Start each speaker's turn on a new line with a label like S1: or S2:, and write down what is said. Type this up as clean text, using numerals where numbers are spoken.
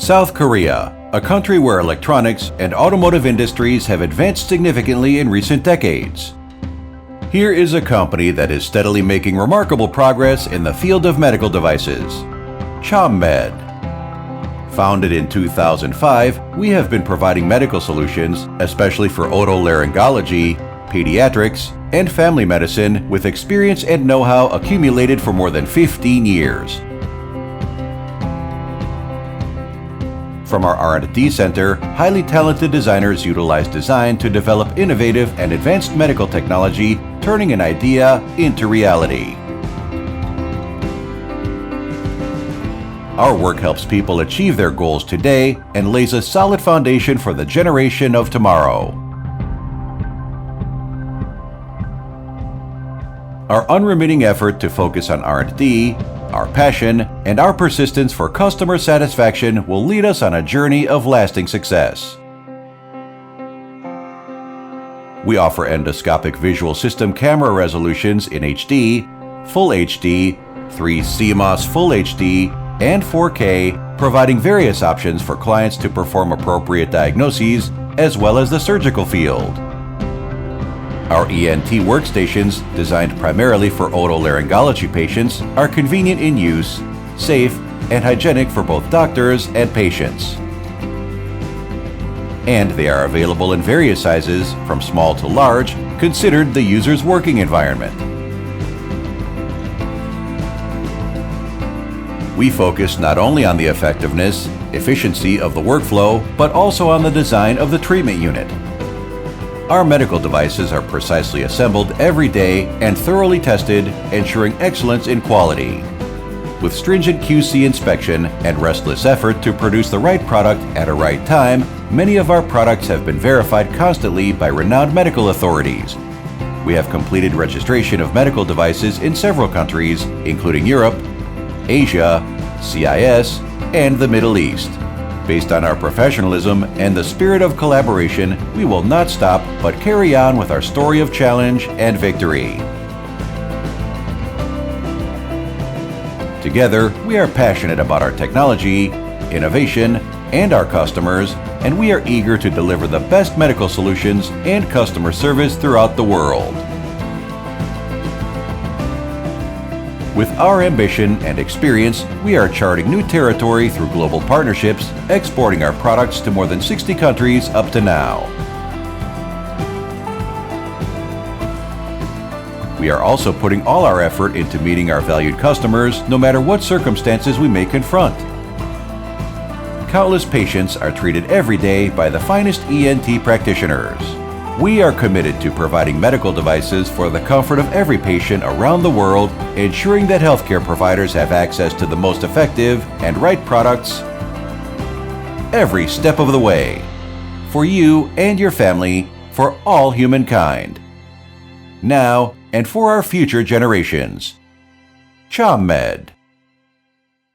S1: South Korea, a country where electronics and automotive industries have advanced significantly in recent decades. Here is a company that is steadily making remarkable progress in the field of medical devices. CHAMMED. Founded in 2005, we have been providing medical solutions, especially for otolaryngology, pediatrics, and family medicine with experience and know-how accumulated for more than 15 years. From our R&D center, highly talented designers utilize design to develop innovative and advanced medical technology, turning an idea into reality. Our work helps people achieve their goals today and lays a solid foundation for the generation of tomorrow. Our unremitting effort to focus on R&D, our passion, and our persistence for customer satisfaction will lead us on a journey of lasting success. We offer endoscopic visual system camera resolutions in HD, Full HD, 3 CMOS Full HD, and 4K, providing various options for clients to perform appropriate diagnoses as well as the surgical field. Our E.N.T workstations, designed primarily for otolaryngology patients, are convenient in use, safe, and hygienic for both doctors and patients. And they are available in various sizes, from small to large, considered the user's working environment. We focus not only on the effectiveness, efficiency of the workflow, but also on the design of the treatment unit. Our medical devices are precisely assembled every day and thoroughly tested, ensuring excellence in quality. With stringent QC inspection and restless effort to produce the right product at a right time, many of our products have been verified constantly by renowned medical authorities. We have completed registration of medical devices in several countries, including Europe, Asia, CIS, and the Middle East. Based on our professionalism and the spirit of collaboration, we will not stop but carry on with our story of challenge and victory. Together, we are passionate about our technology, innovation, and our customers, and we are eager to deliver the best medical solutions and customer service throughout the world. With our ambition and experience, we are charting new territory through global partnerships, exporting our products to more than 60 countries up to now. We are also putting all our effort into meeting our valued customers, no matter what circumstances we may confront. Countless patients are treated every day by the finest E.N.T practitioners. We are committed to providing medical devices for the comfort of every patient around the world, ensuring that healthcare providers have access to the most effective and right products every step of the way, for you and your family, for all humankind, now and for our future generations. CHAMMED.